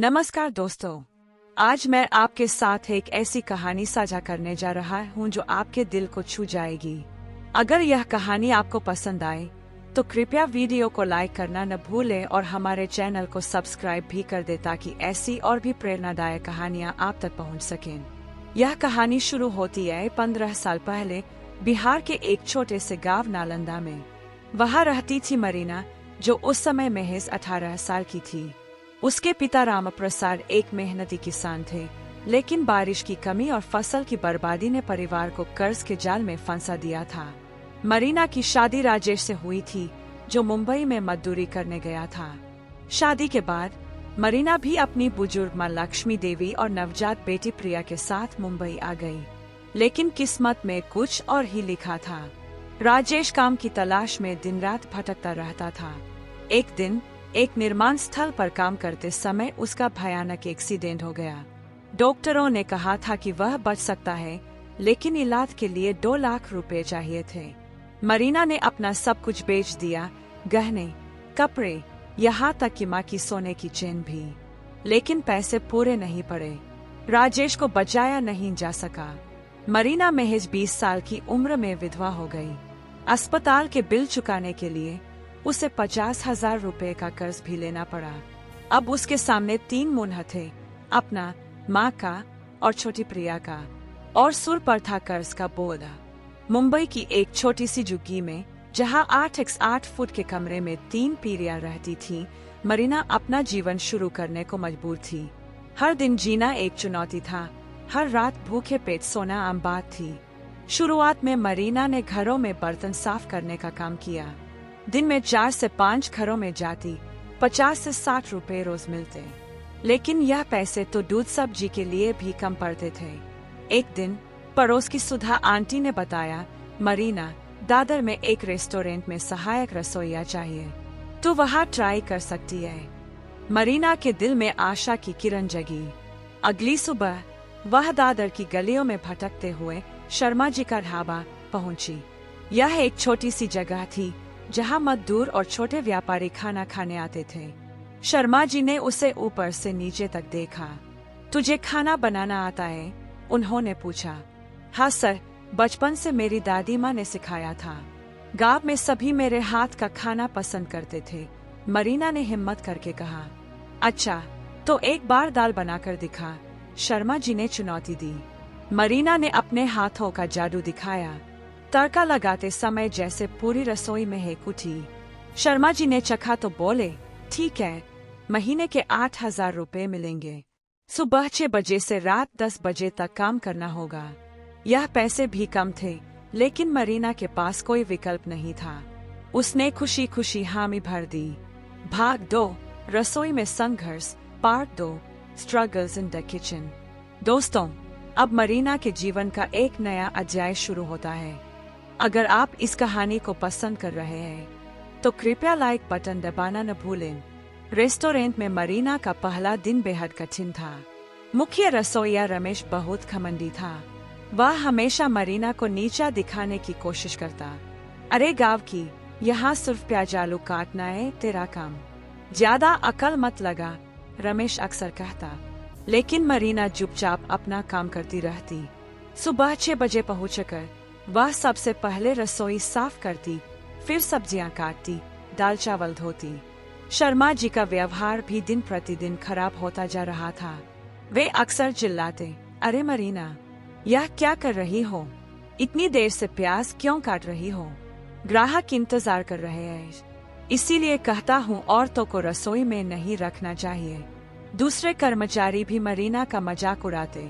नमस्कार दोस्तों, आज मैं आपके साथ एक ऐसी कहानी साझा करने जा रहा हूँ जो आपके दिल को छू जाएगी। अगर यह कहानी आपको पसंद आए तो कृपया वीडियो को लाइक करना न भूलें और हमारे चैनल को सब्सक्राइब भी कर दें ताकि ऐसी और भी प्रेरणादायक कहानियाँ आप तक पहुँच सकें। यह कहानी शुरू होती है 15 साल पहले बिहार के एक छोटे से गांव नालंदा में। वहाँ रहती थी मरीना, जो उस समय महज 18 साल की थी। उसके पिता राम प्रसाद एक मेहनती किसान थे, लेकिन बारिश की कमी और फसल की बर्बादी ने परिवार को कर्ज के जाल में फंसा दिया था। मरीना की शादी राजेश से हुई थी, जो मुंबई में मजदूरी करने गया था। शादी के बाद मरीना भी अपनी बुजुर्ग माँ लक्ष्मी देवी और नवजात बेटी प्रिया के साथ मुंबई आ गई। लेकिन किस्मत में कुछ और ही लिखा था। राजेश काम की तलाश में दिन रात भटकता रहता था। एक दिन एक निर्माण स्थल पर काम करते समय उसका भयानक एक्सीडेंट हो गया। डॉक्टरों ने कहा था कि वह बच सकता है, लेकिन इलाज के लिए 2 लाख रुपए चाहिए थे। मरीना ने अपना सब कुछ बेच दिया, गहने, कपड़े, यहाँ तक कि माँ की सोने की चेन भी। लेकिन पैसे पूरे नहीं पड़े। राजेश को बचाया नहीं जा सका। मरीना महज 20 साल की उम्र में विधवा हो गई। अस्पताल के बिल चुकाने के लिए उसे 50,000 रुपए का कर्ज भी लेना पड़ा। अब उसके सामने 3 मुंह थे, अपना, माँ का और छोटी प्रिया का, और सुर पर था कर्ज का बोझ। मुंबई की एक छोटी सी झुग्गी में, जहाँ 8x8 फुट के कमरे में 3 पीढ़ियाँ रहती थी, मरीना अपना जीवन शुरू करने को मजबूर थी। हर दिन जीना एक चुनौती था, हर रात भूखे पेट सोना आम बात थी। शुरुआत में मरीना ने घरों में बर्तन साफ करने का काम किया। दिन में 4 से 5 घरों में जाती, 50 से 60 रुपए रोज मिलते। लेकिन यह पैसे तो दूध सब्जी के लिए भी कम पड़ते थे। एक दिन पड़ोस की सुधा आंटी ने बताया, मरीना, दादर में एक रेस्टोरेंट में सहायक रसोइया चाहिए, तो वहाँ ट्राई कर सकती है। मरीना के दिल में आशा की किरण जगी। अगली सुबह वह दादर की गलियों में भटकते हुए शर्मा जी का ढाबा पहुंची। यह एक छोटी सी जगह थी जहां मजदूर और छोटे व्यापारी खाना खाने आते थे। शर्मा जी ने उसे ऊपर से नीचे तक देखा। तुझे खाना बनाना आता है? उन्होंने पूछा। हाँ सर, बचपन से मेरी दादी माँ ने सिखाया था। गांव में सभी मेरे हाथ का खाना पसंद करते थे, मरीना ने हिम्मत करके कहा। अच्छा, तो एक बार दाल बनाकर दिखा, शर्मा जी ने चुनौती दी। मरीना ने अपने हाथों का जादू दिखाया। तड़का लगाते समय जैसे पूरी रसोई में हेक उठी। शर्मा जी ने चखा तो बोले, ठीक है, महीने के 8,000 रुपए मिलेंगे। सुबह 6 बजे से रात 10 बजे तक काम करना होगा। यह पैसे भी कम थे, लेकिन मरीना के पास कोई विकल्प नहीं था। उसने खुशी खुशी हामी भर दी। भाग 2, रसोई में संघर्ष, part 2, struggles in the kitchen. दोस्तों, अब मरीना के जीवन का एक नया अध्याय शुरू होता है। अगर आप इस कहानी को पसंद कर रहे हैं तो कृपया लाइक बटन दबाना न भूलें। रेस्टोरेंट में मरीना का पहला दिन बेहद कठिन था। मुख्य रसोइया रमेश बहुत घमंडी था। वह हमेशा मरीना को नीचा दिखाने की कोशिश करता। अरे गाँव की, यहाँ सिर्फ प्याज आलू काटना है तेरा काम, ज्यादा अकल मत लगा, रमेश अक्सर कहता। लेकिन मरीना चुपचाप अपना काम करती रहती। सुबह 6 बजे पहुंचकर वह सबसे पहले रसोई साफ करती, फिर सब्जियां काटती, दाल चावल धोती। शर्मा जी का व्यवहार भी दिन प्रतिदिन खराब होता जा रहा था। वे अक्सर चिल्लाते, अरे मरीना, यह क्या कर रही हो? इतनी देर से प्याज क्यों काट रही हो? ग्राहक इंतजार कर रहे हैं। इसीलिए कहता हूँ औरतों को रसोई में नहीं रखना चाहिए। दूसरे कर्मचारी भी मरीना का मजाक उड़ाते।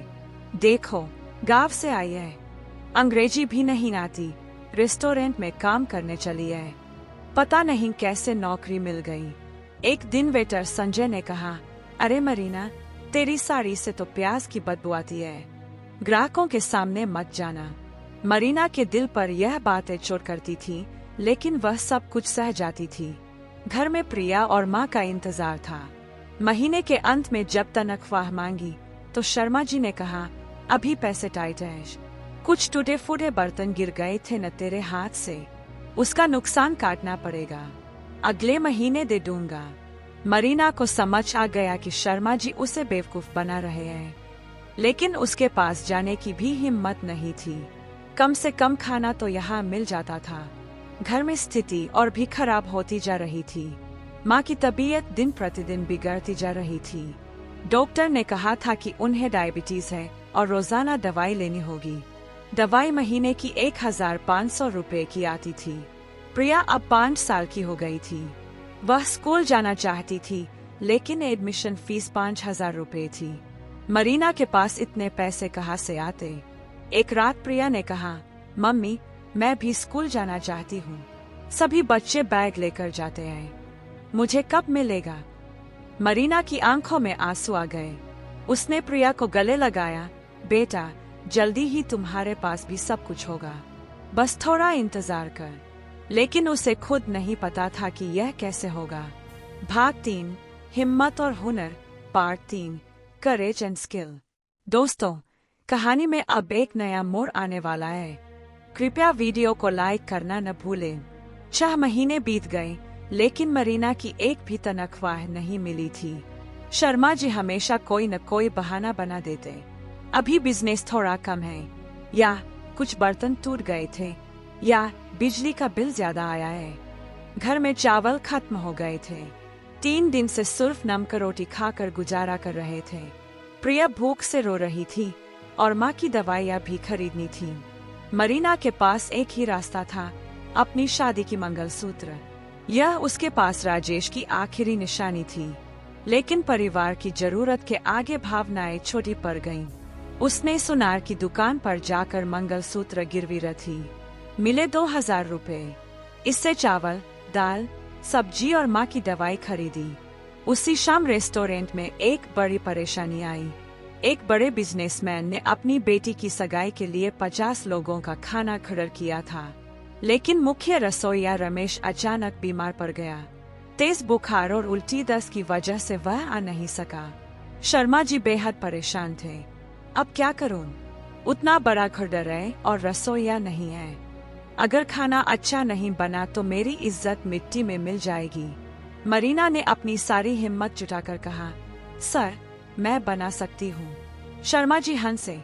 देखो, गांव से आई है, अंग्रेजी भी नहीं आती, रेस्टोरेंट में काम करने चली है, पता नहीं कैसे नौकरी मिल गई। एक दिन वेटर संजय ने कहा, अरे मरीना, तेरी साड़ी से तो प्याज की बदबू आती है, ग्राहकों के सामने मत जाना। मरीना के दिल पर यह बातें चोट करती थी, लेकिन वह सब कुछ सह जाती थी। घर में प्रिया और माँ का इंतजार था। महीने के अंत में जब तनख्वाह मांगी तो शर्मा जी ने कहा, अभी पैसे टाइट है, कुछ टूटे फूटे बर्तन गिर गए थे न तेरे हाथ से, उसका नुकसान काटना पड़ेगा, अगले महीने दे दूंगा। मरीना को समझ आ गया कि शर्मा जी उसे बेवकूफ बना रहे हैं, लेकिन उसके पास जाने की भी हिम्मत नहीं थी। कम से कम खाना तो यहाँ मिल जाता था। घर में स्थिति और भी खराब होती जा रही थी। माँ की तबीयत दिन प्रतिदिन बिगड़ती जा रही थी। डॉक्टर ने कहा था कि उन्हें डायबिटीज है और रोजाना दवाई लेनी होगी। दवाई महीने की 1500 रुपए की आती थी। प्रिया अब 5 साल की हो गई थी। वह स्कूल जाना चाहती थी, लेकिन एडमिशन फीस 5000 रुपए थी। मरीना के पास इतने पैसे कहाँ से आते। एक रात प्रिया ने कहा, मम्मी मैं भी स्कूल जाना चाहती हूँ। सभी बच्चे बैग लेकर जाते हैं, मुझे कब मिलेगा। मरीना की आंखों में आंसू आ गए। उसने प्रिया को गले लगाया, बेटा जल्दी ही तुम्हारे पास भी सब कुछ होगा, बस थोड़ा इंतजार कर। लेकिन उसे खुद नहीं पता था कि यह कैसे होगा। भाग 3, हिम्मत और हुनर, पार्ट 3, करेज एंड स्किल। दोस्तों, कहानी में अब एक नया मोड़ आने वाला है। कृपया वीडियो को लाइक करना न भूलें। 6 महीने बीत गए, लेकिन मरीना की एक भी तनख्वाह नहीं मिली थी। शर्मा जी हमेशा कोई न कोई बहाना बना देते। अभी बिजनेस थोड़ा कम है, या कुछ बर्तन टूट गए थे, या बिजली का बिल ज्यादा आया है। घर में चावल खत्म हो गए थे। 3 दिन से सिर्फ नमक रोटी खाकर गुजारा कर रहे थे। प्रिया भूख से रो रही थी और माँ की दवाइयाँ भी खरीदनी थी। मरीना के पास एक ही रास्ता था, अपनी शादी की मंगलसूत्र। यह उसके पास राजेश की आखिरी निशानी थी, लेकिन परिवार की जरूरत के आगे भावनाएं छोटी पड़ गईं। उसने सुनार की दुकान पर जाकर मंगलसूत्र गिरवी रखी। मिले 2000 रुपए। इससे चावल, दाल, सब्जी और माँ की दवाई खरीदी। उसी शाम रेस्टोरेंट में एक बड़ी परेशानी आई। एक बड़े बिजनेसमैन ने अपनी बेटी की सगाई के लिए 50 लोगों का खाना ऑर्डर किया था, लेकिन मुख्य रसोइया रमेश अचानक बीमार पड़ गया। तेज बुखार और उल्टी दस्त की वजह से वह आ नहीं सका। शर्मा जी बेहद परेशान थे। अब क्या करूं? उतना बड़ा ऑर्डर है और रसोइया नहीं है। अगर खाना अच्छा नहीं बना तो मेरी इज्जत मिट्टी में मिल जाएगी। मरीना ने अपनी सारी हिम्मत जुटाकर कहा, सर मैं बना सकती हूँ। शर्मा जी हंसे,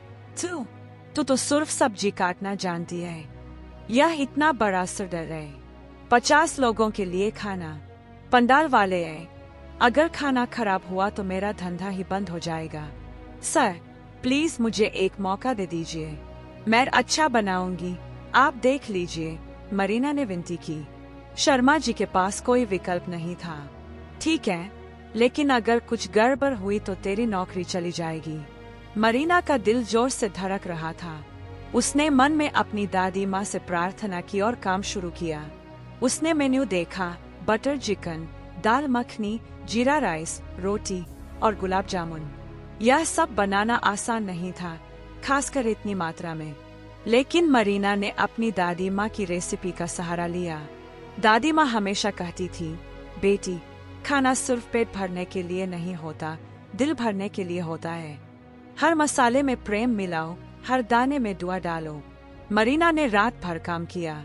तू तो सिर्फ सब्जी काटना जानती है। यह इतना बड़ा ऑर्डर है, 50 लोगों के लिए खाना, पंडाल वाले हैं। अगर खाना खराब हुआ तो मेरा धंधा ही बंद हो जाएगा। सर प्लीज मुझे एक मौका दे दीजिए, मैं अच्छा बनाऊंगी, आप देख लीजिए, मरीना ने विनती की। शर्मा जी के पास कोई विकल्प नहीं था। ठीक है, लेकिन अगर कुछ गड़बड़ हुई तो तेरी नौकरी चली जाएगी। मरीना का दिल जोर से धड़क रहा था। उसने मन में अपनी दादी माँ से प्रार्थना की और काम शुरू किया। उसने मेन्यू देखा, बटर चिकन, दाल मखनी, जीरा राइस, रोटी और गुलाब जामुन। यह सब बनाना आसान नहीं था, खासकर इतनी मात्रा में। लेकिन मरीना ने अपनी दादी माँ की रेसिपी का सहारा लिया। दादी माँ हमेशा कहती थी, बेटी खाना सिर्फ पेट भरने के लिए नहीं होता, दिल भरने के लिए होता है। हर मसाले में प्रेम मिलाओ, हर दाने में दुआ डालो। मरीना ने रात भर काम किया।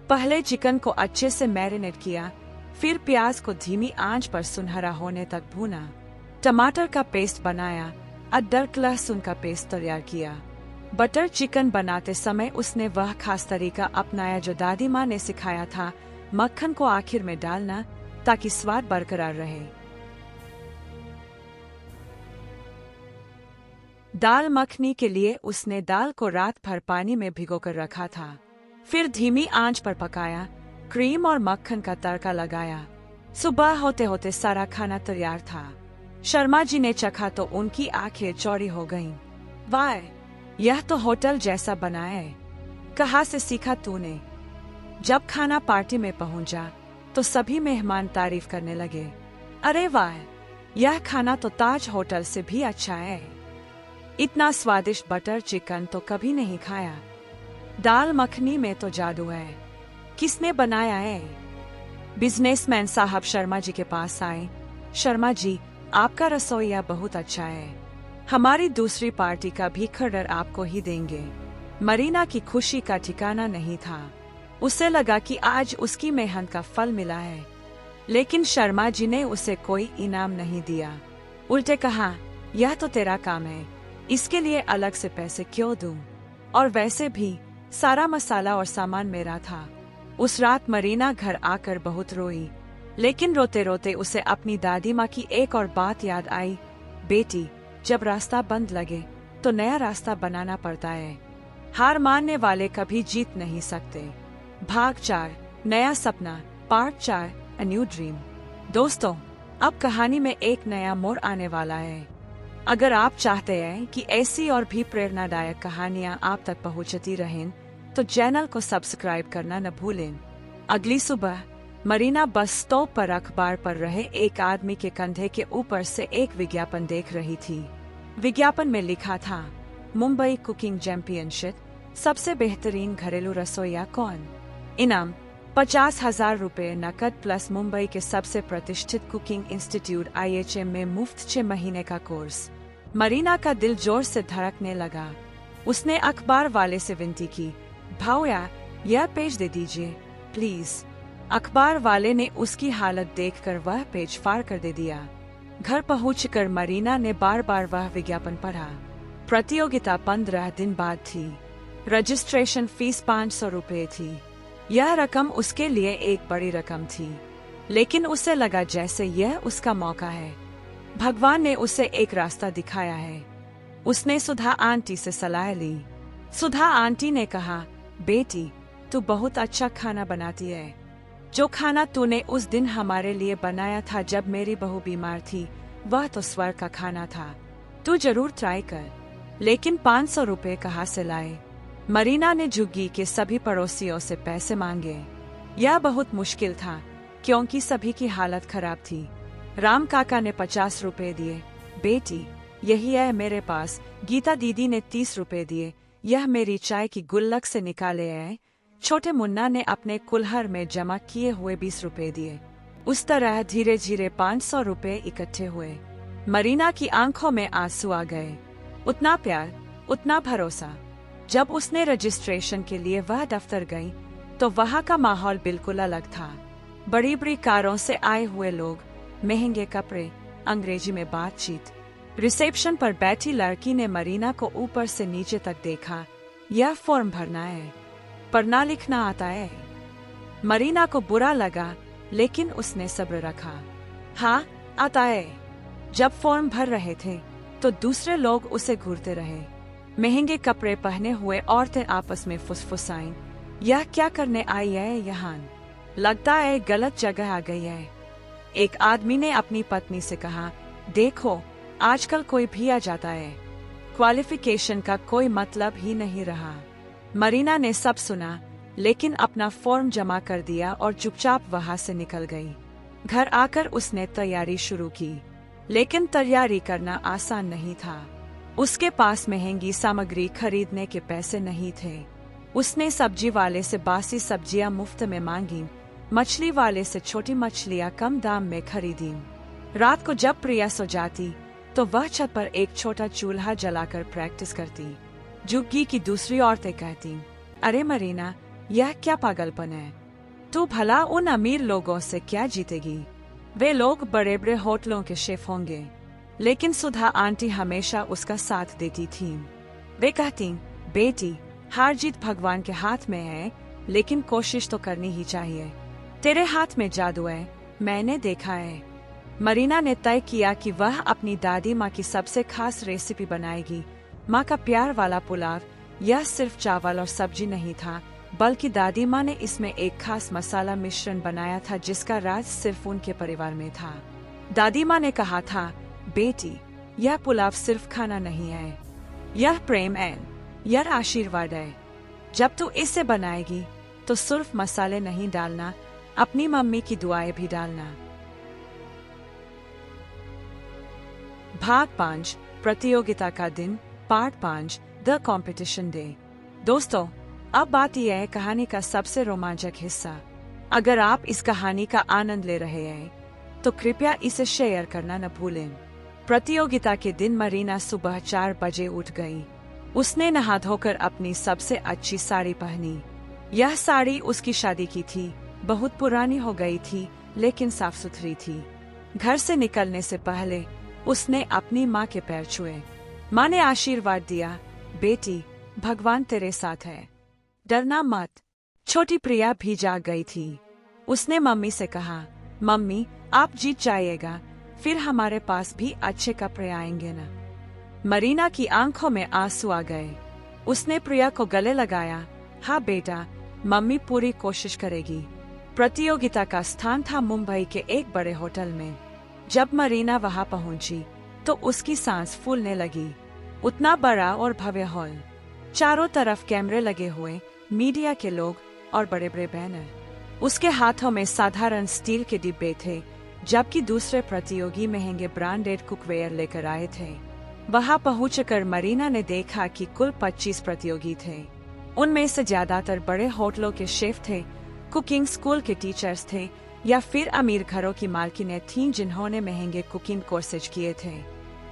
पहले चिकन को अच्छे से मैरिनेट किया, फिर प्याज को धीमी आंच पर सुनहरा होने तक भूना। टमाटर का पेस्ट बनाया, अदरक लहसुन का पेस्ट तैयार किया। बटर चिकन बनाते समय उसने वह खास तरीका अपनाया जो दादी माँ ने सिखाया था, मक्खन को आखिर में डालना ताकि स्वाद बरकरार रहे। दाल मखनी के लिए उसने दाल को रात भर पानी में भिगोकर रखा था, फिर धीमी आंच पर पकाया, क्रीम और मक्खन का तड़का लगाया। सुबह होते होते सारा खाना तैयार था। शर्मा जी ने चखा तो उनकी आंखें चौड़ी हो गईं। वाह, यह तो होटल जैसा बना है। कहाँ से सीखा तूने? जब खाना पार्टी में पहुंचा तो सभी मेहमान तारीफ करने लगे। अरे वाह, यह खाना तो ताज होटल से भी अच्छा है। इतना स्वादिष्ट बटर चिकन तो कभी नहीं खाया। दाल मखनी में तो जादू है। किसने बनाया है? बिजनेसमैन साहब शर्मा जी के पास आए। शर्मा जी, आपका रसोइया बहुत अच्छा है। हमारी दूसरी पार्टी का भी ऑर्डर आपको ही देंगे। मरीना की खुशी का ठिकाना नहीं था। उसे लगा कि आज उसकी मेहनत का फल मिला है। लेकिन शर्मा जी ने उसे कोई इनाम नहीं दिया। उल्टे कहा, यह तो तेरा काम है, इसके लिए अलग से पैसे क्यों दूं? और वैसे भी सारा मसाला और सामान मेरा था। उस रात मरीना घर आकर बहुत रोई, लेकिन रोते रोते उसे अपनी दादी माँ की एक और बात याद आई, बेटी, जब रास्ता बंद लगे तो नया रास्ता बनाना पड़ता है। हार मानने वाले कभी जीत नहीं सकते। भाग 4, नया सपना, पार्ट 4, अ न्यू ड्रीम। दोस्तों, अब कहानी में एक नया मोड़ आने वाला है। अगर आप चाहते हैं कि ऐसी और भी प्रेरणादायक कहानियां आप तक पहुंचती रहें, तो चैनल को सब्सक्राइब करना न भूलें। अगली सुबह मरीना बस स्टॉप पर अखबार पढ़ रहे एक आदमी के कंधे के ऊपर से एक विज्ञापन देख रही थी। विज्ञापन में लिखा था, मुंबई कुकिंग चैंपियनशिप, सबसे बेहतरीन घरेलू रसोइया कौन? इनाम 50,000 रुपए नकद प्लस मुंबई के सबसे प्रतिष्ठित कुकिंग इंस्टीट्यूट IHM में मुफ्त 6 महीने का कोर्स। मरीना का दिल जोर से धड़कने लगा। उसने अखबार वाले से विनती की, भैया, यह पेज दे दीजिए प्लीज। अखबार वाले ने उसकी हालत देखकर वह पेज फाड़ कर दे दिया। घर पहुंचकर मरीना ने बार बार वह विज्ञापन पढ़ा। प्रतियोगिता 15 दिन बाद थी। रजिस्ट्रेशन फीस 500 रुपए थी। यह रकम उसके लिए एक बड़ी रकम थी, लेकिन उसे लगा जैसे यह उसका मौका है। भगवान ने उसे एक रास्ता दिखाया है। उसने सुधा आंटी से सलाह ली। सुधा आंटी ने कहा, बेटी, तू बहुत अच्छा खाना बनाती है। जो खाना तूने उस दिन हमारे लिए बनाया था जब मेरी बहू बीमार थी, वह तो स्वर्ग का खाना था। तू जरूर ट्राई कर। लेकिन 500 रुपए कहाँ से लाए? मरीना ने झुग्गी के सभी पड़ोसियों से पैसे मांगे। यह बहुत मुश्किल था, क्योंकि सभी की हालत खराब थी। राम काका ने 50 रुपए दिए। बेटी, यही है मेरे पास। गीता दीदी ने 30 रुपए दिए। यह मेरी चाय की गुल्लक से निकाले हैं। छोटे मुन्ना ने अपने कुल्हड़ में जमा किए हुए 20 रुपए दिए। उस तरह धीरे धीरे 500 रुपए इकट्ठे हुए। मरीना की आंखों में आंसू आ गए। उतना प्यार, उतना भरोसा। जब उसने रजिस्ट्रेशन के लिए वह दफ्तर गई, तो वहाँ का माहौल बिल्कुल अलग था। बड़ी बड़ी कारों से आए हुए लोग, महंगे कपड़े, अंग्रेजी में बातचीत। रिसेप्शन पर बैठी लड़की ने मरीना को ऊपर से नीचे तक देखा। यह फॉर्म भरना है, पढ़ना लिखना आता है? मरीना को बुरा लगा, लेकिन उसने सब्र रखा। हाँ, आता है। जब फॉर्म भर रहे थे, तो दूसरे लोग उसे घूरते रहे। महंगे कपड़े पहने हुए औरतें आपस में फुसफुसाईं, यह क्या करने आई है यहाँ? लगता है गलत जगह आ गई है। एक आदमी ने अपनी पत्नी से कहा, देखो, आजकल कोई भी आ जाता है। क्वालिफिकेशन का कोई मतलब ही नहीं रहा। मरीना ने सब सुना, लेकिन अपना फॉर्म जमा कर दिया और चुपचाप वहां से निकल गई। घर आकर उसने तैयारी शुरू की, लेकिन तैयारी करना आसान नहीं था। उसके पास महंगी सामग्री खरीदने के पैसे नहीं थे। उसने सब्जी वाले से बासी सब्जियां मुफ्त में मांगी, मछली वाले से छोटी मछलियां कम दाम में खरीदी। रात को जब प्रिया सो जाती, तो वह छत पर एक छोटा चूल्हा जलाकर प्रैक्टिस करती। झुग्गी की दूसरी औरतें कहती, अरे मरीना, यह क्या पागलपन है? तू भला उन अमीर लोगों से क्या जीतेगी? वे लोग बड़े बड़े होटलों के शेफ होंगे। लेकिन सुधा आंटी हमेशा उसका साथ देती थी। वे कहती, बेटी, हार जीत भगवान के हाथ में है, लेकिन कोशिश तो करनी ही चाहिए। तेरे हाथ में जादू है, मैंने देखा है। मरीना ने तय किया कि वह अपनी दादी माँ की सबसे खास रेसिपी बनाएगी। माँ का प्यार वाला पुलाव। यह सिर्फ चावल और सब्जी नहीं था, बल्कि दादी माँ ने इसमें एक खास मसाला मिश्रण बनाया था जिसका राज सिर्फ उनके परिवार में था। दादी माँ ने कहा था, बेटी, यह पुलाव सिर्फ खाना नहीं है, यह प्रेम है, यह आशीर्वाद है। जब तू इसे बनाएगी, तो सिर्फ मसाले नहीं डालना, अपनी मम्मी की दुआएं भी डालना। भाग 5, प्रतियोगिता का दिन, पार्ट 5, द कॉम्पिटिशन डे। दोस्तों, अब बात यह है कहानी का सबसे रोमांचक हिस्सा। अगर आप इस कहानी का आनंद ले रहे हैं, तो कृपया इसे शेयर करना न भूलें। प्रतियोगिता के दिन मरीना सुबह 4 बजे उठ गई। उसने नहा धोकर अपनी सबसे अच्छी साड़ी पहनी। यह साड़ी उसकी शादी की थी, बहुत पुरानी हो गई थी, लेकिन साफ सुथरी थी। घर से निकलने से पहले उसने अपनी माँ के पैर छुए। माँ ने आशीर्वाद दिया, बेटी, भगवान तेरे साथ है, डरना मत। छोटी प्रिया भी जाग गई थी। उसने मम्मी से कहा, मम्मी आप जीत जाइएगा, फिर हमारे पास भी अच्छे कपड़े आएंगे ना। मरीना की आंखों में आंसू आ गए। उसने प्रिया को गले लगाया, हाँ बेटा, मम्मी पूरी कोशिश करेगी। प्रतियोगिता का स्थान था मुंबई के एक बड़े होटल में। जब मरीना वहां पहुंची तो उसकी सांस फूलने लगी। उतना बड़ा और भव्य हॉल, चारों तरफ कैमरे लगे हुए, मीडिया के लोग और बड़े बड़े बैनर। उसके हाथों में साधारण स्टील के डिब्बे थे, जबकि दूसरे प्रतियोगी महंगे ब्रांडेड कुकवेयर लेकर आए थे। वहां पहुंचकर मरीना ने देखा कि कुल 25 प्रतियोगी थे। उनमें से ज्यादातर बड़े होटलों के शेफ थे, कुकिंग स्कूल के टीचर्स थे या फिर अमीर घरों की मालकिनें थीं जिन्होंने महंगे कुकिंग कोर्सेज किए थे।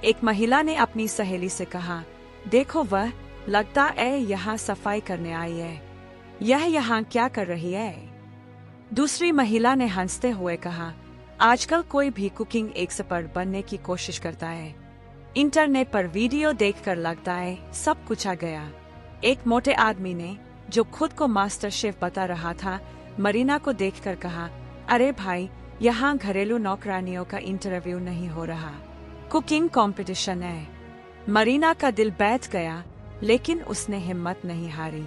एक महिला ने अपनी सहेली से कहा, देखो वह, लगता है यहाँ सफाई करने आई है। यह यहाँ क्या कर रही है? दूसरी महिला ने हंसते हुए कहा, आजकल कोई भी कुकिंग एक्सपर्ट बनने की कोशिश करता है। इंटरनेट पर वीडियो देखकर लगता है सब कुछ आ गया। एक मोटे आदमी ने, जो खुद को मास्टर शेफ बता रहा था, मरीना को देखकर कहा, अरे भाई, यहाँ घरेलू नौकरानियों का इंटरव्यू नहीं हो रहा, कुकिंग कंपटीशन है। मरीना का दिल बैठ गया, लेकिन उसने हिम्मत नहीं हारी।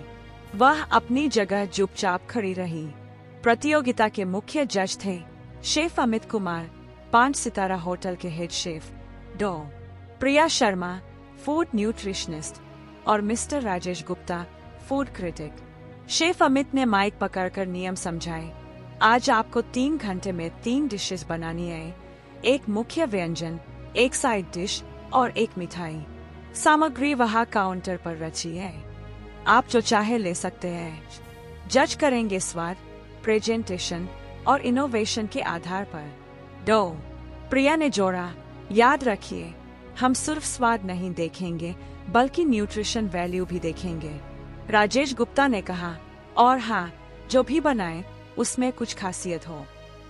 वह अपनी जगह चुपचाप खड़ी रही। प्रतियोगिता के मुख्य जज थे शेफ अमित कुमार, 5 सितारा होटल के हेड शेफ डॉ. प्रिया शर्मा, फूड न्यूट्रिशनिस्ट, और mister Rajesh Gupta, food critic. Chef Amit ने माइक पकड़कर नियम समझाए। आज आपको 3 घंटे में 3 डिशेस बनानी है, एक मुख्य व्यंजन, एक साइड डिश और एक मिठाई। सामग्री वहाँ काउंटर पर रखी है, आप जो चाहे ले सकते हैं। जज करेंगे स्वाद, प्रेजेंटेशन और इनोवेशन के आधार पर। डॉ. प्रिया ने जोड़ा, याद रखिए, हम सिर्फ स्वाद नहीं देखेंगे बल्कि न्यूट्रिशन वैल्यू भी देखेंगे। राजेश गुप्ता ने कहा, और हाँ, जो भी बनाए उसमें कुछ खासियत हो,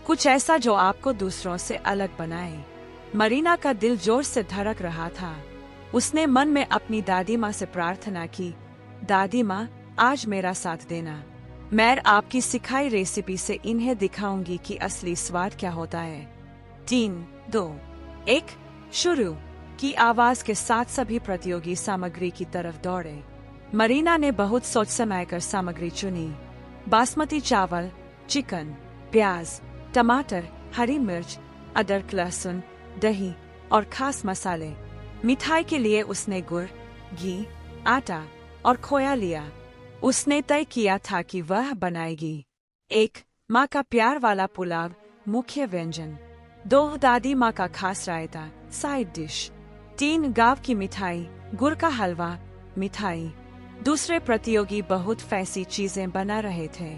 कुछ ऐसा जो आपको दूसरों से अलग बनाए। मरीना का दिल जोर से धड़क रहा था। उसने मन में अपनी दादी माँ से प्रार्थना की, दादी माँ, आज मेरा साथ देना। मैं आपकी सिखाई रेसिपी से इन्हें दिखाऊंगी कि असली स्वाद क्या होता है। 3, 2, 1, शुरू की आवाज के साथ सभी प्रतियोगी सामग्री की तरफ दौड़े। मरीना ने बहुत सोच समझ कर सामग्री चुनी। बासमती चावल, चिकन, प्याज, टमाटर, हरी मिर्च, अदरक, लहसुन, दही और खास मसाले। मिठाई के लिए उसने गुड़, घी, आटा और खोया लिया। उसने तय किया था कि वह बनाएगी 1. माँ का प्यार वाला पुलाव, मुख्य व्यंजन। 2. दादी माँ का खास रायता, साइड डिश। 3. गाँव की मिठाई, गुड़ का हलवा, मिठाई। दूसरे प्रतियोगी बहुत फैंसी चीजें बना रहे थे।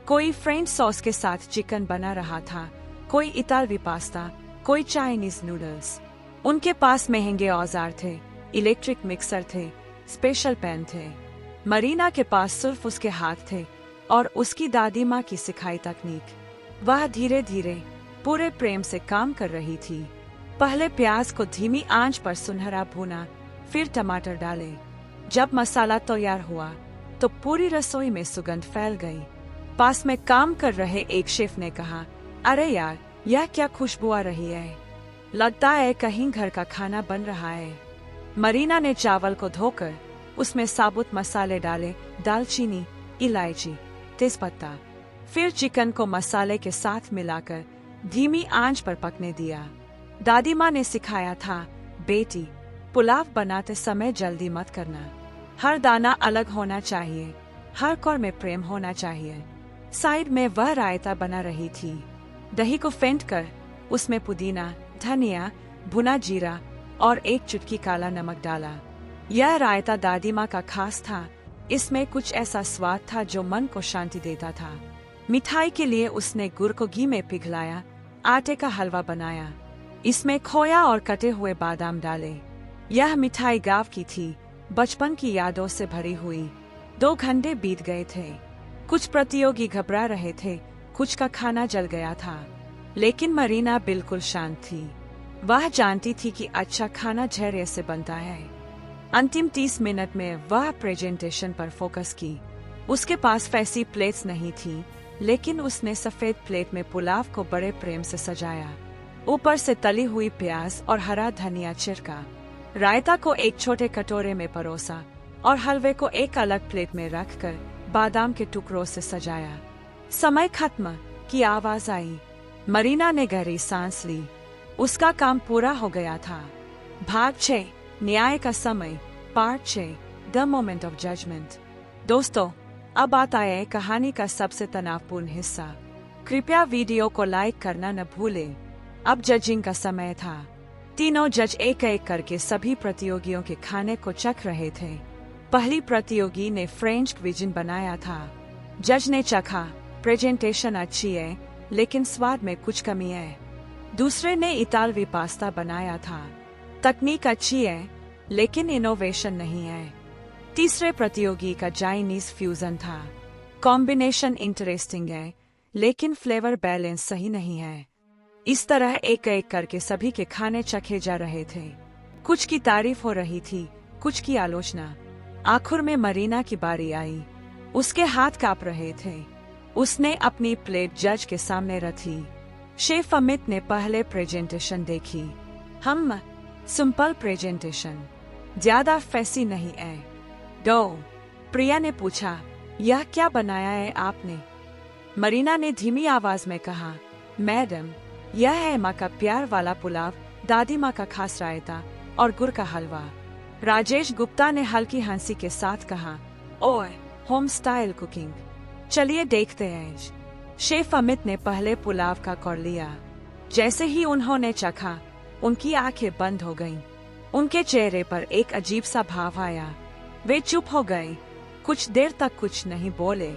कोई फ्रेंच सॉस के साथ चिकन बना रहा था, कोई इतालवी पास्ता, कोई चाइनीज नूडल्स। उनके पास महंगे औजार थे, इलेक्ट्रिक मिक्सर थे, स्पेशल पैन थे। मरीना के पास सिर्फ उसके हाथ थे और उसकी दादी माँ की सिखाई तकनीक। वह धीरे धीरे पूरे प्रेम से काम कर रही थी। पहले प्याज को धीमी आंच पर सुनहरा भूना, फिर टमाटर डाले। जब मसाला तैयार हुआ तो पूरी रसोई में सुगंध फैल गई। पास में काम कर रहे एक शेफ ने कहा, अरे यार, यह क्या खुशबू आ रही है, लगता है कहीं घर का खाना बन रहा है। मरीना ने चावल को धोकर उसमें साबुत मसाले डाले, दालचीनी, इलायची, तेजपत्ता। फिर चिकन को मसाले के साथ मिलाकर धीमी आंच पर पकने दिया। दादी माँ ने सिखाया था, बेटी, पुलाव बनाते समय जल्दी मत करना, हर दाना अलग होना चाहिए, हर कौर में प्रेम होना चाहिए। साइड में वह रायता बना रही थी। दही को फेंट कर उसमें पुदीना, धनिया, भुना जीरा और एक चुटकी काला नमक डाला। यह रायता दादी माँ का खास था। इसमें कुछ ऐसा स्वाद था जो मन को शांति देता था। मिठाई के लिए उसने गुड़ को घी में पिघलाया, आटे का हलवा बनाया, इसमें खोया और कटे हुए बादाम डाले। यह मिठाई गाँव की थी, बचपन की यादों से भरी हुई। 2 घंटे बीत गए थे। कुछ प्रतियोगी घबरा रहे थे, कुछ का खाना जल गया था। लेकिन मरीना बिल्कुल शांत थी। वह जानती थी कि अच्छा खाना धैर्य से बनता है। अंतिम 30 मिनट में वह प्रेजेंटेशन पर फोकस की। उसके पास फैंसी प्लेट्स नहीं थी, लेकिन उसने सफेद प्लेट में पुलाव को बड़े प्रेम से सजाया। ऊपर से तली हुई प्याज और हरा धनिया छिड़का। रायता को एक छोटे कटोरे में परोसा और हलवे को एक अलग प्लेट में रखकर बादाम के टुकड़ों से सजाया। समय खत्म की आवाज आई। मरीना ने गहरी सांस ली। उसका काम पूरा हो गया था। भाग 6, न्याय का समय, part 6, the moment of judgement. दोस्तों, अब आता है कहानी का सबसे तनावपूर्ण हिस्सा। कृपया वीडियो को लाइक करना न भूलें। अब जजिंग का समय था। तीनों जज एक एक करके सभी प्रतियोगियों के खाने को चख रहे थे। पहली प्रतियोगी ने फ्रेंच क्विजिन बनाया था। जज ने चखा, प्रेजेंटेशन अच्छी है, लेकिन स्वाद में कुछ कमी है। दूसरे ने इतालवी पास्ता बनाया था। तकनीक अच्छी है, लेकिन इनोवेशन नहीं है। तीसरे प्रतियोगी का चाइनीज फ्यूजन था। कॉम्बिनेशन इंटरेस्टिंग है, लेकिन फ्लेवर बैलेंस सही नहीं है। इस तरह एक एक करके सभी के खाने चखे जा रहे थे। कुछ की तारीफ हो रही थी, कुछ की आलोचना। आखिर में मरीना की बारी आई। उसके हाथ कांप रहे थे। उसने अपनी प्लेट जज के सामने रखी। शेफ अमित ने पहले प्रेजेंटेशन देखी। हम सिंपल प्रेजेंटेशन, ज्यादा फैंसी नहीं है। डो, प्रिया ने पूछा, यह क्या बनाया है आपने? मरीना ने धीमी आवाज में कहा, मैडम, यह है माँ का प्यार वाला पुलाव, दादी माँ का खास रायता और गुड़ का हलवा। राजेश गुप्ता ने हल्की हंसी के साथ कहा, ओए, होम स्टाइल कुकिंग, चलिए देखते हैं। शेफ अमित ने पहले पुलाव का कौर लिया। जैसे ही उन्होंने चखा, उनकी आंखें बंद हो गईं। उनके चेहरे पर एक अजीब सा भाव आया। वे चुप हो गए। कुछ देर तक कुछ नहीं बोले।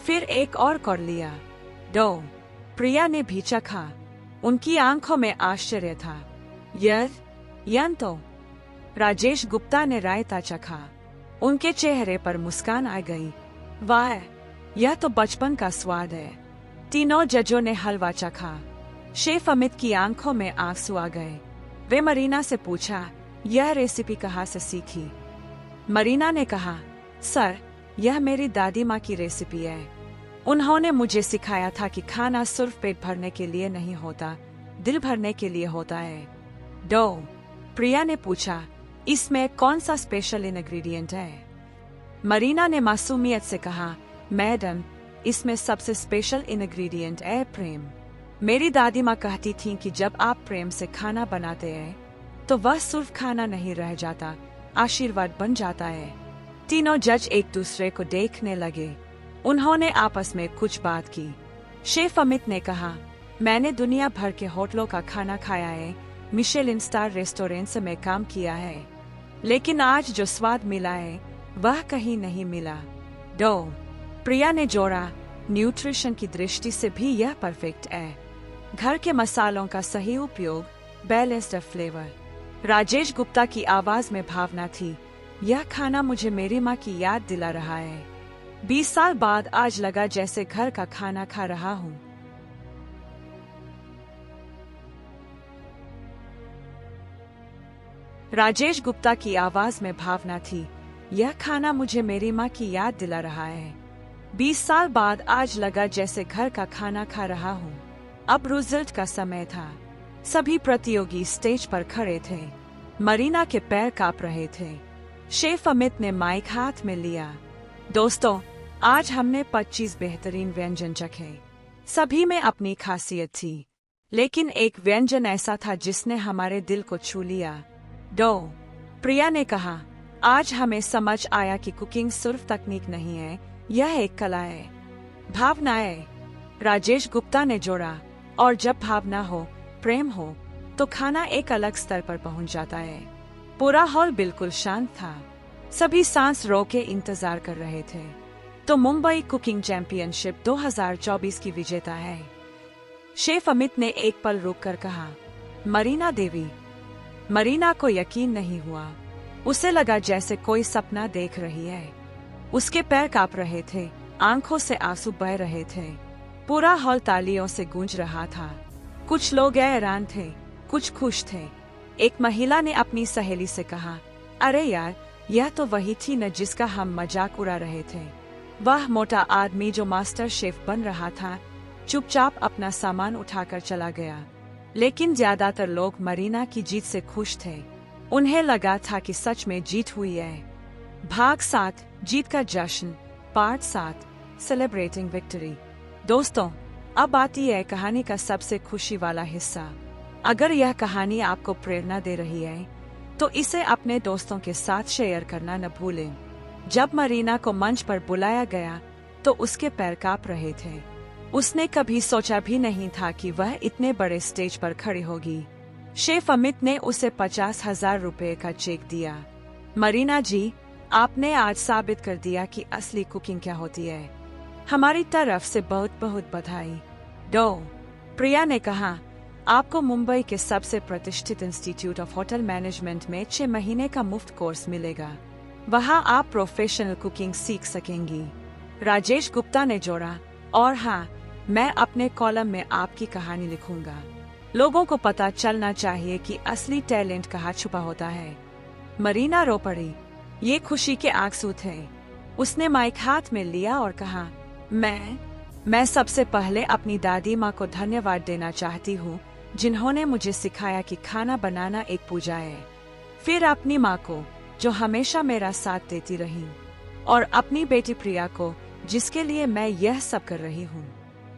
फिर एक और कौर लिया। डो, प्रिया ने भी चखा। उनकी आंखों में आश्चर्य था। यह तो। राजेश गुप्ता ने रायता चखा। उनके चेहरे पर मुस्कान आ गई। वाह, यह तो बचपन का स्वाद है। तीनों जजों ने हलवा चखा। शेफ अमित की आंखों में आंसू आ गए। वे मरीना से पूछा, यह रेसिपी कहाँ से सीखी? मरीना ने कहा, सर, यह मेरी दादी माँ की रेसिपी है। उन्होंने मुझे सिखाया था कि खाना सिर्फ पेट भरने के लिए नहीं होता, दिल भरने के लिए होता है। डो, प्रिया ने पूछा, इसमें कौन सा स्पेशल इंग्रेडिएंट है? मरीना ने मासूमियत से कहा, मैडम, इसमें सबसे स्पेशल इंग्रेडिएंट है प्रेम। मेरी दादी माँ कहती थी कि जब आप प्रेम से खाना बनाते हैं, तो वह सिर्फ खाना नहीं रह जाता, आशीर्वाद बन जाता है। तीनों जज एक दूसरे को देखने लगे। उन्होंने आपस में कुछ बात की। शेफ अमित ने कहा, मैंने दुनिया भर के होटलों का खाना खाया है, मिशेलिन स्टार रेस्टोरेंट से मैं काम किया है, लेकिन आज जो स्वाद मिला है वह कहीं नहीं मिला। डो, प्रिया ने जोड़ा, न्यूट्रिशन की दृष्टि से भी यह परफेक्ट है। घर के मसालों का सही उपयोग, बैलेंस्ड फ्लेवर। राजेश गुप्ता की आवाज में भावना थी, यह खाना मुझे मेरी माँ की याद दिला रहा है। 20 साल बाद आज लगा जैसे घर का खाना खा रहा हूँ। राजेश गुप्ता की आवाज में भावना थी, यह खाना मुझे मेरी माँ की याद दिला रहा है। 20 साल बाद आज लगा जैसे घर का खाना खा रहा हूँ। अब रिजल्ट का समय था। सभी प्रतियोगी स्टेज पर खड़े थे। मरीना के पैर कांप रहे थे। शेफ अमित ने माइक हाथ में लिया। दोस्तों, आज हमने 25 बेहतरीन व्यंजन चखे। सभी में अपनी खासियत थी, लेकिन एक व्यंजन ऐसा था जिसने हमारे दिल को छू लिया। डो, प्रिया ने कहा, आज हमें समझ आया कि कुकिंग सिर्फ तकनीक नहीं है, यह एक कला है, भावना है। राजेश गुप्ता ने जोड़ा, और जब भावना हो, प्रेम हो, तो खाना एक अलग स्तर पर पहुंच जाता है। पूरा हॉल बिल्कुल शांत था। सभी सांस रोके इंतजार कर रहे थे। तो मुंबई कुकिंग चैंपियनशिप 2024 की विजेता है। शेफ अमित ने एक पल रुककर कहा, मरीना देवी। मरीना को यकीन नहीं हुआ। उसे लगा जैसे कोई सपना देख रही है। उसके पैर कांप रहे थे, आंखों से आंसू बह रहे थे। पूरा हॉल तालियों से गूंज रहा था। कुछ लोग हैरान थे, कुछ खुश थे। एक महिला ने अपनी सहेली से कहा, अरे यार, यह तो वही थी न जिसका हम मजाक उड़ा रहे थे। वह मोटा आदमी जो मास्टर शेफ बन रहा था चुपचाप अपना सामान उठाकर चला गया। लेकिन ज्यादातर लोग मरीना की जीत से खुश थे। उन्हें लगा था कि सच में जीत हुई है। भाग 7, जीत का जश्न, पार्ट 7, सेलिब्रेटिंग विक्ट्री। दोस्तों, अब आती है कहानी का सबसे खुशी वाला हिस्सा। अगर यह कहानी आपको प्रेरणा दे रही है तो इसे अपने दोस्तों के साथ शेयर करना न भूलें। जब मरीना को मंच पर बुलाया गया तो उसके पैर कांप रहे थे। उसने कभी सोचा भी नहीं था कि वह इतने बड़े स्टेज पर खड़ी होगी। शेफ अमित ने उसे 50,000 रुपए का चेक दिया। मरीना जी, आपने आज साबित कर दिया कि असली कुकिंग क्या होती है। हमारी तरफ से बहुत बहुत बधाई। प्रिया ने कहा, आपको मुंबई के सबसे प्रतिष्ठित इंस्टीट्यूट ऑफ होटल मैनेजमेंट में 6 महीने का मुफ्त कोर्स मिलेगा। वहाँ आप प्रोफेशनल कुकिंग सीख सकेंगी। राजेश गुप्ता ने जोड़ा, और हाँ, मैं अपने कॉलम में आपकी कहानी लिखूंगा। लोगों को पता चलना चाहिए कि असली टैलेंट कहाँ छुपा होता है। मरीना रो पड़ी। ये खुशी के आंसू थे। उसने माइक हाथ में लिया और कहा, मैं सबसे पहले अपनी दादी माँ को धन्यवाद देना चाहती हूँ, जिन्होंने मुझे सिखाया कि खाना बनाना एक पूजा है। फिर अपनी माँ को, जो हमेशा मेरा साथ देती रही, और अपनी बेटी प्रिया को, जिसके लिए मैं यह सब कर रही हूँ।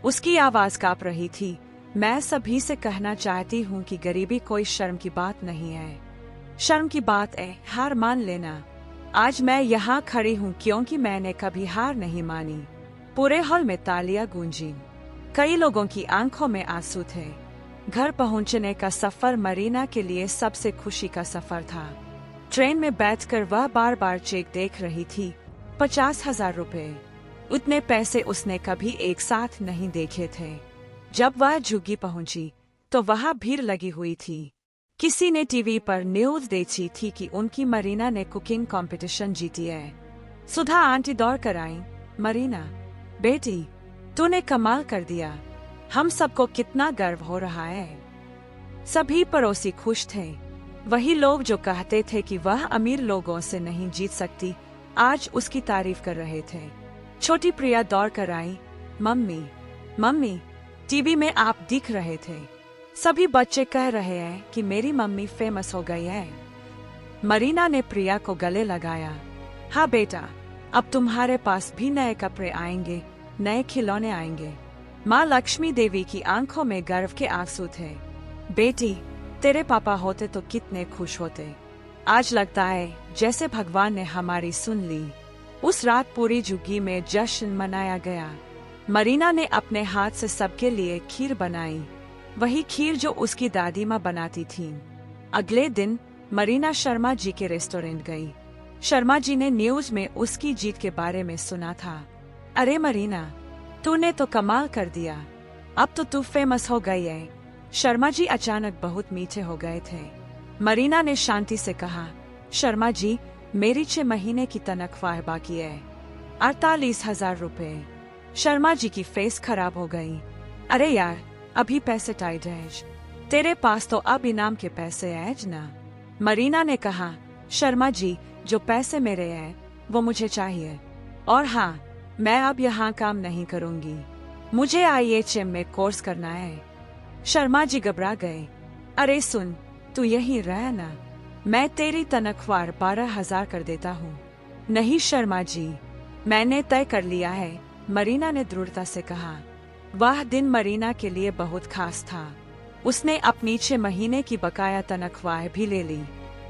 उसकी आवाज कांप रही थी। मैं सभी से कहना चाहती हूँ कि गरीबी कोई शर्म की बात नहीं है। शर्म की बात है हार मान लेना। आज मैं यहाँ खड़ी हूँ क्योंकि मैंने कभी हार नहीं मानी। पूरे हॉल में तालियां गूंजी। कई लोगों की आंखों में आंसू थे। घर पहुंचने का सफर मरीना के लिए सबसे खुशी का सफर था। ट्रेन में बैठकर वह बार बार चेक देख रही थी। 50,000 रुपए। उतने पैसे उसने कभी एक साथ नहीं देखे थे। जब वह झुग्गी पहुंची तो वहां भीड़ लगी हुई थी। किसी ने टीवी पर न्यूज देखी थी कि उनकी मरीना ने कुकिंग कंपटीशन जीती है। सुधा आंटी दौड़ कर आई, मरीना बेटी, तूने कमाल कर दिया। हम सबको कितना गर्व हो रहा है। सभी पड़ोसी खुश थे। वही लोग जो कहते थे कि वह अमीर लोगों से नहीं जीत सकती, आज उसकी तारीफ कर रहे थे। छोटी प्रिया दौड़ कर आई, मम्मी, टीवी में आप दिख रहे थे। सभी बच्चे कह रहे हैं कि मेरी मम्मी फेमस हो गई है। मरीना ने प्रिया को गले लगाया। हाँ बेटा, अब तुम्हारे पास भी नए कपड़े आएंगे, नए खिलौने आएंगे। माँ लक्ष्मी देवी की आंखों में गर्व के आंसू थे। बेटी, तेरे पापा होते तो कितने खुश होते। आज लगता है जैसे भगवान ने हमारी सुन ली। उस रात पूरी झुग्गी में जश्न मनाया गया। मरीना ने अपने हाथ से सबके लिए खीर बनाई, वही खीर जो उसकी दादी माँ बनाती थी। अगले दिन मरीना शर्मा जी के रेस्टोरेंट गई। शर्मा जी ने न्यूज में उसकी जीत के बारे में सुना था। अरे मरीना, तूने तो कमाल कर दिया। अब तो तू फेमस हो गई है। शर्मा जी अचानक बहुत मीठे हो गए थे। मरीना ने शांति से कहा, शर्मा जी, मेरी 6 महीने की तनख्वाह बाकी है, 48,000 रुपए। शर्मा जी की फेस खराब हो गई। अरे यार, अभी पैसे टाइट है। तेरे पास तो अब इनाम के पैसे है ना। मरीना ने कहा, शर्मा जी, जो पैसे मेरे हैं वो मुझे चाहिए। और हाँ, मैं अब यहाँ काम नहीं करूँगी। मुझे IHM में कोर्स करना है। शर्मा जी घबरा गए। अरे सुन, तू यहीं रह ना, मैं तेरी तनख्वाह 12,000 कर देता हूँ। नहीं शर्मा जी, मैंने तय कर लिया है, मरीना ने दृढ़ता से कहा। वह दिन मरीना के लिए बहुत खास था। उसने अपनी 6 महीने की बकाया तनख्वाह भी ले ली।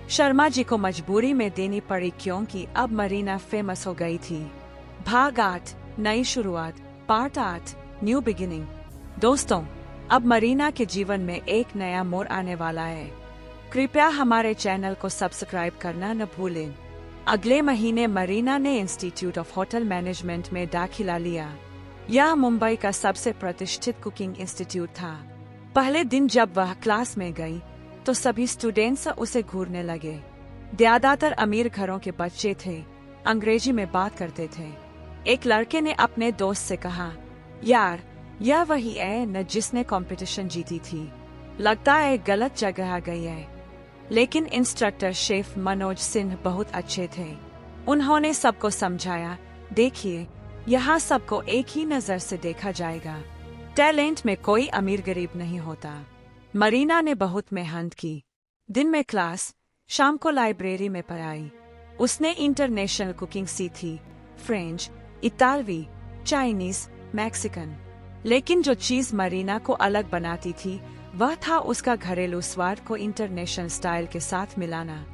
शर्मा जी को मजबूरी में देनी पड़ी क्योंकि अब मरीना फेमस हो गई थी। भाग 8, नई शुरुआत, पार्ट 8, न्यू बिगिनिंग। दोस्तों, अब मरीना के जीवन में एक नया मोड़ आने वाला है। कृपया हमारे चैनल को सब्सक्राइब करना न भूलें। अगले महीने मरीना ने इंस्टीट्यूट ऑफ होटल मैनेजमेंट में दाखिला लिया। यह मुंबई का सबसे प्रतिष्ठित कुकिंग इंस्टीट्यूट था। पहले दिन जब वह क्लास में गई तो सभी स्टूडेंट्स उसे घूरने लगे। ज्यादातर अमीर घरों के बच्चे थे, अंग्रेजी में बात करते थे। एक लड़के ने अपने दोस्त से कहा, यार, यह वही है न जिसने कंपटीशन जीती थी। लगता है गलत जगह आ गई है। लेकिन इंस्ट्रक्टर शेफ मनोज सिंह बहुत अच्छे थे। उन्होंने सबको समझाया, देखिए यहाँ सबको एक ही नजर से देखा जाएगा। टैलेंट में कोई अमीर गरीब नहीं होता। मरीना ने बहुत मेहनत की। दिन में क्लास, शाम को लाइब्रेरी में पढ़ाई। उसने इंटरनेशनल कुकिंग सीखी, फ्रेंच, इतालवी, चाइनीज, मैक्सिकन। लेकिन जो चीज मरीना को अलग बनाती थी वह था उसका घरेलू स्वाद को इंटरनेशनल स्टाइल के साथ मिलाना।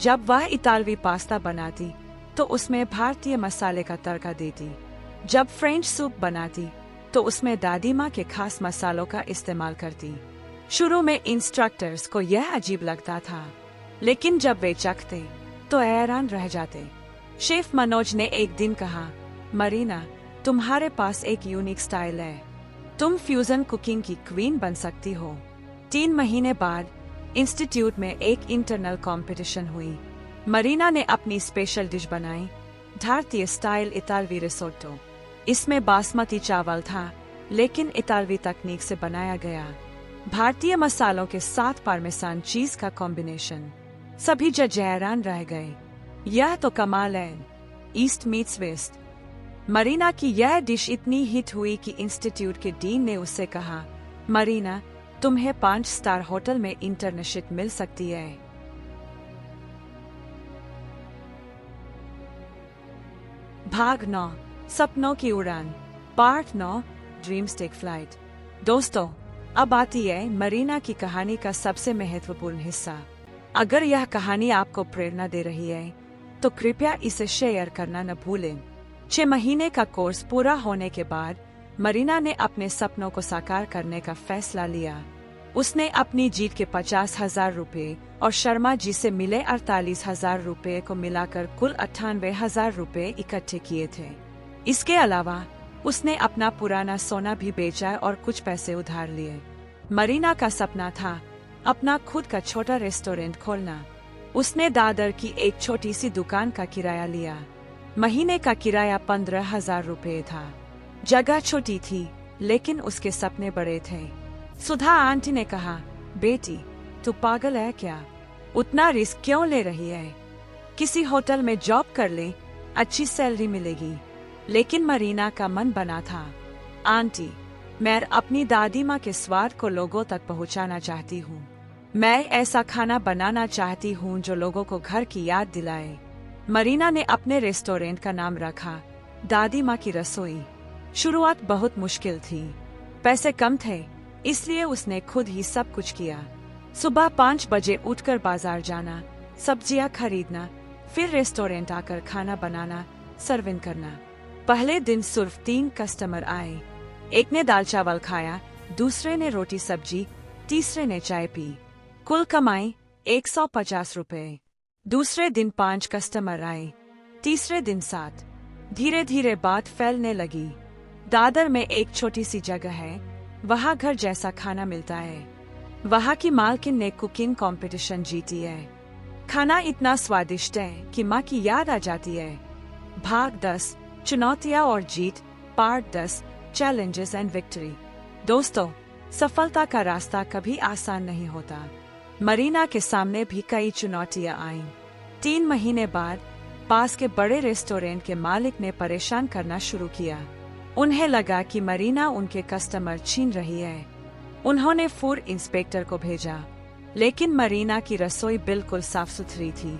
जब वह इतालवी पास्ता बनाती तो उसमें भारतीय मसाले का तड़का देती। जब फ्रेंच सूप बनाती तो उसमें दादी माँ के खास मसालों का इस्तेमाल करती। शुरू में इंस्ट्रक्टर्स को यह अजीब लगता था, लेकिन जब वे चखते तो हैरान रह जाते। शेफ मनोज ने एक दिन कहा, मरीना, तुम्हारे पास एक यूनिक स्टाइल है। तुम फ्यूजन कुकिंग की क्वीन बन सकती हो। 3 महीने बाद इंस्टीट्यूट में एक इंटरनल कंपटीशन हुई। मरीना ने अपनी स्पेशल डिश बनाई, भारतीय स्टाइल इतालवी रिसोट्टो। इसमें बासमती चावल था, लेकिन इतालवी तकनीक से बनाया गया। भारतीय मसालों के साथ पार्मेसान चीज का कॉम्बिनेशन। सभी जज हैरान रह गए। यह तो कमाल है, ईस्ट मीट्स वेस्ट। मरीना की यह डिश इतनी हिट हुई कि इंस्टीट्यूट के डीन ने उससे कहा, मरीना, तुम्हें 5 स्टार होटल में इंटर्नशिप मिल सकती है। भाग 9, सपनों की उड़ान, पार्ट 9, ड्रीम्स टेक फ्लाइट। दोस्तों, अब आती है मरीना की कहानी का सबसे महत्वपूर्ण हिस्सा। अगर यह कहानी आपको प्रेरणा दे रही है तो कृपया इसे शेयर करना न भूलें। 6 महीने का कोर्स पूरा होने के बाद मरीना ने अपने सपनों को साकार करने का फैसला लिया। उसने अपनी जीत के 50,000 रुपए और शर्मा जी से मिले 48,000 रुपए को मिलाकर कुल 98,000 रुपए इकट्ठे किए थे। इसके अलावा उसने अपना पुराना सोना भी बेचा और कुछ पैसे उधार लिए। मरीना का सपना था अपना खुद का छोटा रेस्टोरेंट खोलना। उसने दादर की एक छोटी सी दुकान का किराया लिया। महीने का किराया 15,000 रुपए था। जगह छोटी थी, लेकिन उसके सपने बड़े थे। सुधा आंटी ने कहा, बेटी, तू पागल है क्या? उतना रिस्क क्यों ले रही है? किसी होटल में जॉब कर ले, अच्छी सैलरी मिलेगी। लेकिन मरीना का मन बना था, आंटी, मैं अपनी दादी माँ के स्वाद को लोगों तक पहुँचाना चाहती हूँ। मैं ऐसा खाना बनाना चाहती हूँ जो लोगों को घर की याद दिलाए। मरीना ने अपने रेस्टोरेंट का नाम रखा, दादी माँ की रसोई। शुरुआत बहुत मुश्किल थी। पैसे कम थे, इसलिए उसने खुद ही सब कुछ किया। सुबह 5 बजे उठकर बाजार जाना, सब्जियां खरीदना, फिर रेस्टोरेंट आकर खाना बनाना, सर्विंग करना। पहले दिन सिर्फ 3 कस्टमर आए। एक ने दाल चावल खाया, दूसरे ने रोटी सब्जी, तीसरे ने चाय पी। कुल कमाई 150 रुपए। दूसरे दिन 5 कस्टमर आए, तीसरे दिन 7। धीरे धीरे बात फैलने लगी। दादर में एक छोटी सी जगह है, वहाँ घर जैसा खाना मिलता है। वहाँ की मालकिन ने कुकिंग कंपटीशन जीती है। खाना इतना स्वादिष्ट है कि माँ की याद आ जाती है। भाग 10, चुनौतियाँ और जीत, पार्ट 10, चैलेंजेस एंड विक्ट्री। दोस्तों, सफलता का रास्ता कभी आसान नहीं होता। मरीना के सामने भी कई चुनौतियाँ आईं। 3 महीने बाद पास के बड़े रेस्टोरेंट के मालिक ने परेशान करना शुरू किया। उन्हें लगा कि मरीना उनके कस्टमर छीन रही है। उन्होंने फूड इंस्पेक्टर को भेजा, लेकिन मरीना की रसोई बिल्कुल साफ सुथरी थी।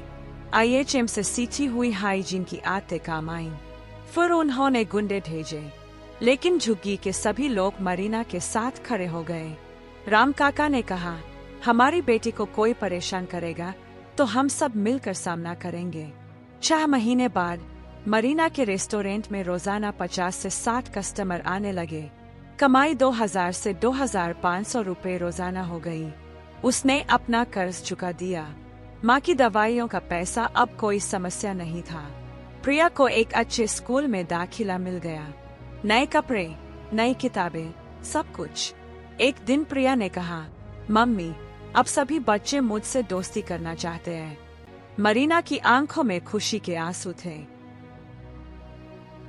IHM से सीखी हुई हाइजीन की आदतें काम आईं। फिर उन्होंने गुंडे भेजे, लेकिन झुग्गी के सभी लोग मरीना के साथ खड़े हो गए। राम काका ने कहा, हमारी बेटी को कोई परेशान करेगा तो हम सब मिलकर सामना करेंगे। 6 महीने बाद मरीना के रेस्टोरेंट में रोजाना 50 से 60 कस्टमर आने लगे। कमाई 2000 से 2500 रुपए रोजाना हो गई। उसने अपना कर्ज चुका दिया। माँ की दवाइयों का पैसा अब कोई समस्या नहीं था। प्रिया को एक अच्छे स्कूल में दाखिला मिल गया। नए कपड़े, नई किताबें, सब कुछ। एक दिन प्रिया ने कहा, मम्मी, अब सभी बच्चे मुझसे दोस्ती करना चाहते हैं। मरीना की आंखों में खुशी के आंसू थे।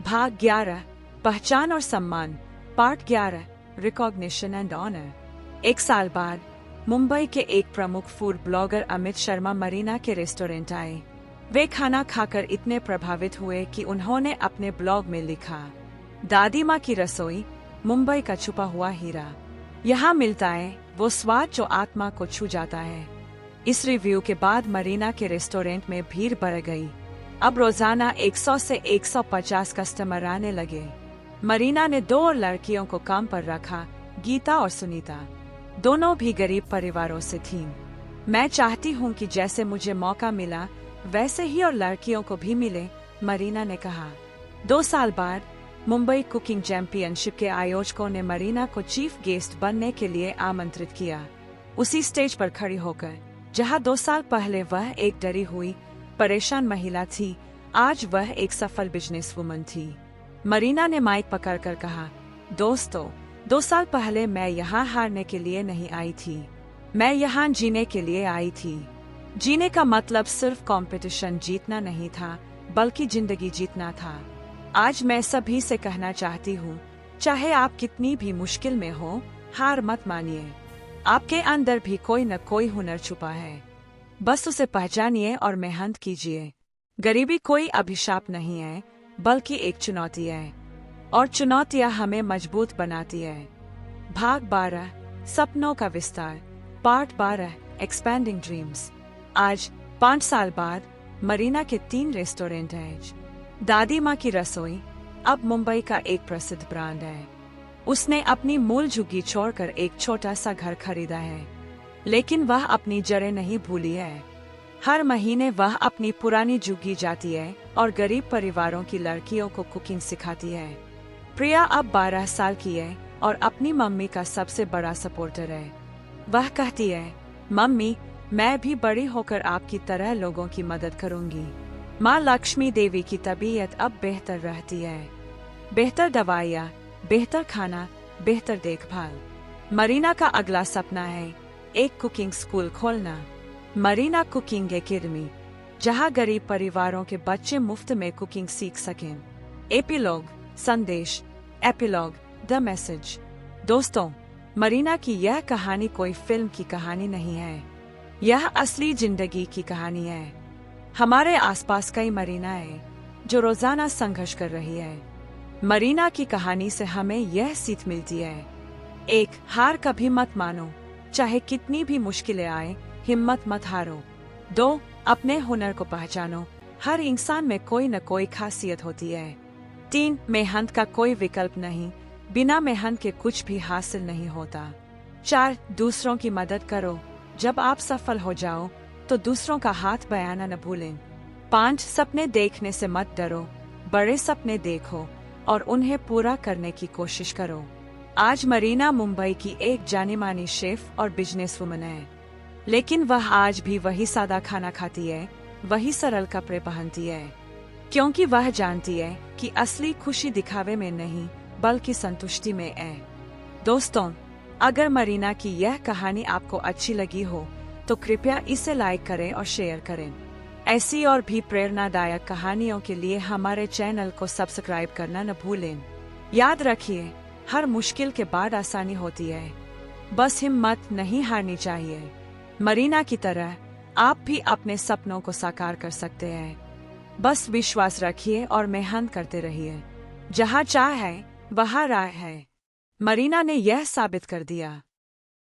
भाग 11, पहचान और सम्मान, पार्ट 11, रिकॉग्निशन एंड ऑनर। 1 साल बाद मुंबई के एक प्रमुख फूड ब्लॉगर अमित शर्मा मरीना के रेस्टोरेंट आए। वे खाना खाकर इतने प्रभावित हुए कि उन्होंने अपने ब्लॉग में लिखा, दादी माँ की रसोई मुंबई का छुपा हुआ हीरा। यहाँ मिलता है वो स्वाद जो आत्मा को छू जाता है। इस रिव्यू के बाद मरीना के रेस्टोरेंट में भीड़ बढ़ गई। अब रोजाना 100 से 150 कस्टमर आने लगे। मरीना ने 2 लड़कियों को काम पर रखा, गीता और सुनीता। दोनों भी गरीब परिवारों से थीं। मैं चाहती हूँ कि जैसे मुझे मौका मिला वैसे ही और लड़कियों को भी मिले, मरीना ने कहा। 2 साल बाद मुंबई कुकिंग चैंपियनशिप के आयोजकों ने मरीना को चीफ गेस्ट बनने के लिए आमंत्रित किया। उसी स्टेज पर खड़ी होकर जहां 2 साल पहले वह एक डरी हुई, परेशान महिला थी, आज वह एक सफल बिजनेस वुमन थी। मरीना ने माइक पकड़कर कहा, दोस्तों, 2 साल पहले मैं यहाँ हारने के लिए नहीं आई थी, मैं यहाँ जीने के लिए आई थी। जीने का मतलब सिर्फ कंपटीशन जीतना नहीं था, बल्कि जिंदगी जीतना था। आज मैं सभी से कहना चाहती हूँ, चाहे आप कितनी भी मुश्किल में हो, हार मत मानिए। आपके अंदर भी कोई न कोई हुनर छुपा है, बस उसे पहचानिए और मेहनत कीजिए। गरीबी कोई अभिशाप नहीं है, बल्कि एक चुनौती है, और चुनौतियाँ हमें मजबूत बनाती है। भाग 12, सपनों का विस्तार, पार्ट 12, एक्सपैंडिंग ड्रीम्स। आज 5 साल बाद मरीना के 3 रेस्टोरेंट हैं। दादी माँ की रसोई अब मुंबई का एक प्रसिद्ध ब्रांड है। उसने अपनी मूल झुग्गी छोड़कर एक छोटा सा घर खरीदा है, लेकिन वह अपनी जड़ें नहीं भूली है। हर महीने वह अपनी पुरानी झुग्गी जाती है और गरीब परिवारों की लड़कियों को कुकिंग सिखाती है। प्रिया अब 12 साल की है और अपनी मम्मी का सबसे बड़ा सपोर्टर है। वह कहती है, मम्मी, मैं भी बड़ी होकर आपकी तरह लोगों की मदद करूंगी। माँ लक्ष्मी देवी की तबीयत अब बेहतर रहती है। बेहतर दवाइयाँ, बेहतर खाना, बेहतर देखभाल। मरीना का अगला सपना है एक कुकिंग स्कूल खोलना, मरीना कुकिंग एकेडमी, जहाँ गरीब परिवारों के बच्चे मुफ्त में कुकिंग सीख सकें। एपिलॉग, संदेश, एपिलॉग, द मैसेज। दोस्तों, मरीना की यह कहानी कोई फिल्म की कहानी नहीं है, यह असली जिंदगी की कहानी है। हमारे आसपास कई मरीना है जो रोजाना संघर्ष कर रही है। मरीना की कहानी से हमें यह सीख मिलती है, 1. हार कभी मत मानो, चाहे कितनी भी मुश्किलें आए, हिम्मत मत हारो। 2. अपने हुनर को पहचानो, हर इंसान में कोई न कोई खासियत होती है। 3. मेहनत का कोई विकल्प नहीं, बिना मेहनत के कुछ भी हासिल नहीं होता। 4. दूसरों की मदद करो, जब आप सफल हो जाओ तो दूसरों का हाथ बयाना न भूलें। 5. सपने देखने से मत डरो, बड़े सपने देखो और उन्हें पूरा करने की कोशिश करो। आज मरीना मुंबई की एक जानी मानी शेफ और बिजनेस वुमन है, लेकिन वह आज भी वही सादा खाना खाती है, वही सरल कपड़े पहनती है, क्योंकि वह जानती है कि असली खुशी दिखावे में नहीं बल्कि संतुष्टि में है। दोस्तों, अगर मरीना की यह कहानी आपको अच्छी लगी हो तो कृपया इसे लाइक करें और शेयर करें। ऐसी और भी प्रेरणादायक कहानियों के लिए हमारे चैनल को सब्सक्राइब करना न भूलें। याद रखिए, हर मुश्किल के बाद आसानी होती है, बस हिम्मत नहीं हारनी चाहिए। मरीना की तरह आप भी अपने सपनों को साकार कर सकते हैं, बस विश्वास रखिए और मेहनत करते रहिए। जहाँ चाह है वहाँ राह है। मरीना ने यह साबित कर दिया।